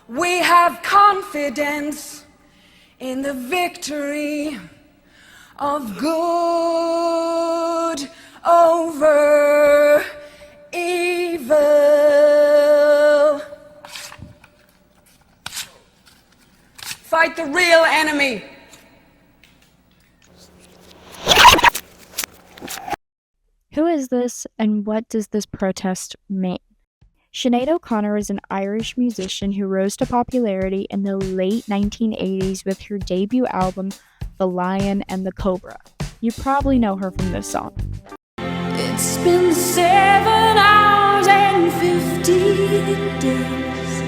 We have confidence in the victory of good over evil. Fight the real enemy. Who is this, and what does this protest mean? Sinead O'Connor is an Irish musician who rose to popularity in the late 1980s with her debut album, The Lion and the Cobra. You probably know her from this song. It's been 7 hours and 15 days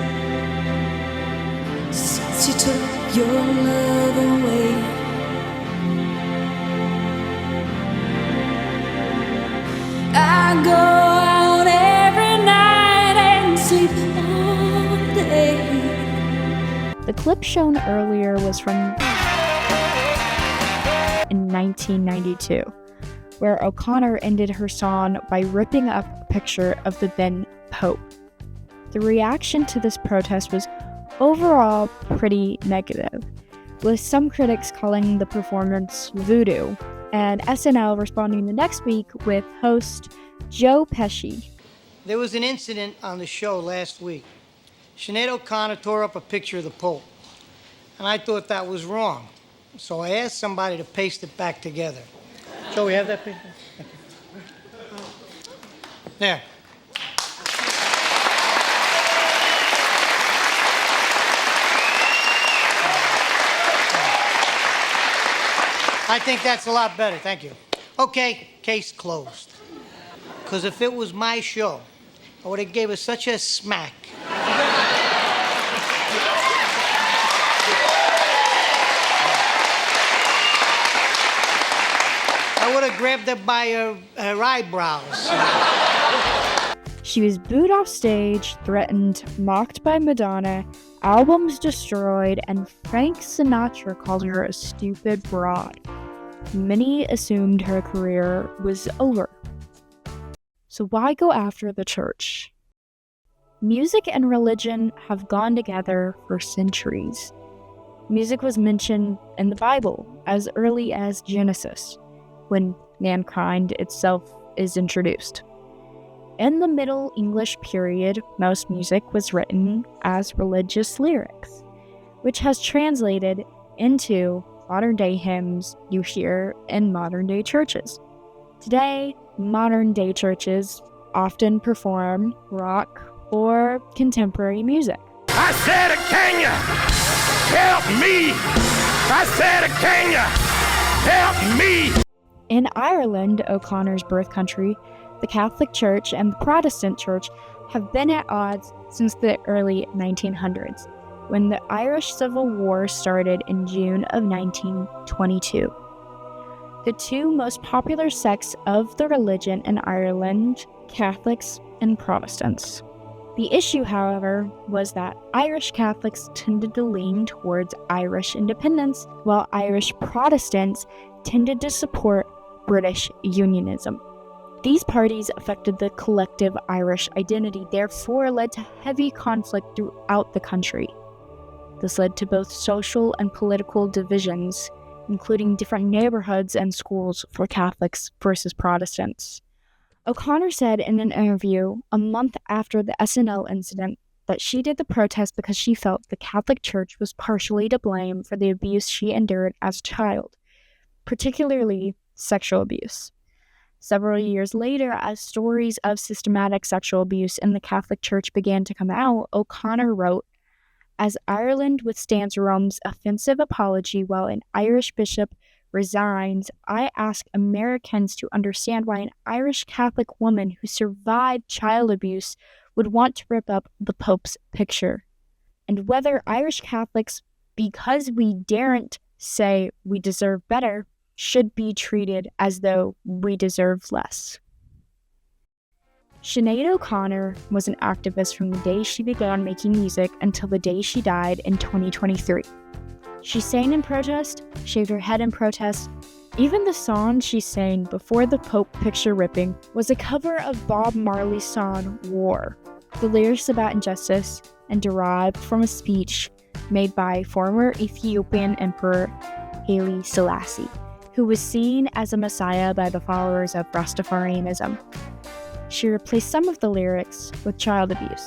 since you took your love away. I go out every night and sleep all day. The clip shown earlier was from in 1992, where O'Connor ended her song by ripping up a picture of the then Pope. The reaction to this protest was overall pretty negative, with some critics calling the performance voodoo, and SNL responding the next week with host Joe Pesci. There was an incident on the show last week. Sinead O'Connor tore up a picture of the Pope, and I thought that was wrong. So I asked somebody to paste it back together. Joe, we have that picture? There. I think that's a lot better, thank you. Okay, case closed. Because if it was my show, I would have gave her such a smack. I would have grabbed her by her eyebrows. She was booed off stage, threatened, mocked by Madonna, albums destroyed, and Frank Sinatra called her a stupid broad. Many assumed her career was over. So why go after the church? Music and religion have gone together for centuries. Music was mentioned in the Bible as early as Genesis, when mankind itself is introduced. In the Middle English period, most music was written as religious lyrics, which has translated into modern-day hymns you hear in modern-day churches. Today, modern-day churches often perform rock or contemporary music. I said, can you help me? I said, can you help me? In Ireland, O'Connor's birth country, the Catholic Church and the Protestant Church have been at odds since the early 1900s, when the Irish Civil War started in June of 1922. The two most popular sects of the religion in Ireland, Catholics and Protestants. The issue, however, was that Irish Catholics tended to lean towards Irish independence, while Irish Protestants tended to support British unionism. These parties affected the collective Irish identity, therefore led to heavy conflict throughout the country. This led to both social and political divisions, including different neighborhoods and schools for Catholics versus Protestants. O'Connor said in an interview a month after the SNL incident that she did the protest because she felt the Catholic Church was partially to blame for the abuse she endured as a child, particularly sexual abuse. Several years later, as stories of systematic sexual abuse in the Catholic Church began to come out, O'Connor wrote, "As Ireland withstands Rome's offensive apology while an Irish bishop resigns, I ask Americans to understand why an Irish Catholic woman who survived child abuse would want to rip up the Pope's picture, and whether Irish Catholics, because we daren't say we deserve better, should be treated as though we deserve less." Sinead O'Connor was an activist from the day she began making music until the day she died in 2023. She sang in protest, shaved her head in protest. Even the song she sang before the Pope picture ripping was a cover of Bob Marley's song War. The lyrics about injustice and derived from a speech made by former Ethiopian Emperor Haile Selassie, who was seen as a messiah by the followers of Rastafarianism. She replaced some of the lyrics with child abuse.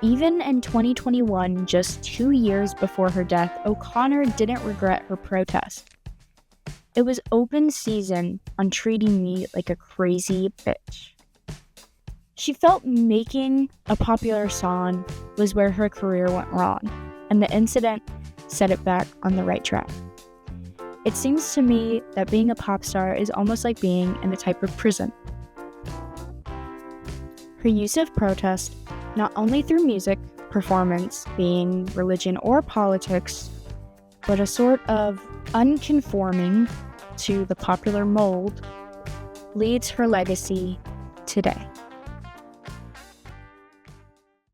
Even in 2021, just 2 years before her death, O'Connor didn't regret her protest. It was open season on treating me like a crazy bitch. She felt making a popular song was where her career went wrong, and the incident set it back on the right track. It seems to me that being a pop star is almost like being in a type of prison. Her use of protest, not only through music, performance, being religion or politics, but a sort of unconforming to the popular mold, leads her legacy today.